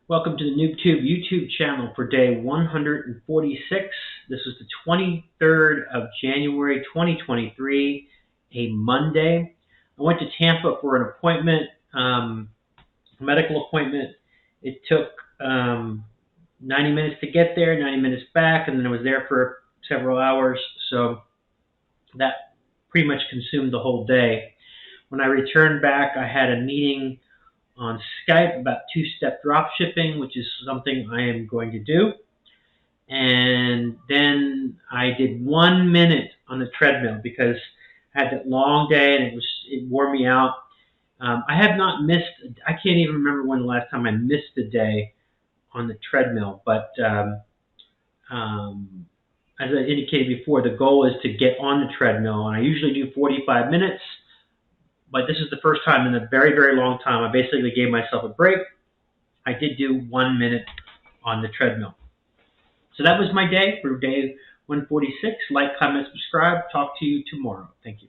Welcome to the NoobTube YouTube channel for day 146. This is the 23rd of January 2023, a Monday. I went to Tampa for an appointment, a medical appointment. It took 90 minutes to get there, 90 minutes back, and then I was there for several hours, so that pretty much consumed the whole day. When I returned back, I had a meeting on Skype about two-step drop shipping, which is something I am going to do. And then I did 1 minute on the treadmill because I had that long day and it wore me out. I have not missed. I can't even remember when the last time I missed a day on the treadmill. But as I indicated before, the goal is to get on the treadmill, and I usually do 45 minutes. But this is the first time in a very, very long time I basically gave myself a break. I did do 1 minute on the treadmill. So that was my day for day 146. Like, comment, subscribe. Talk to you tomorrow. Thank you.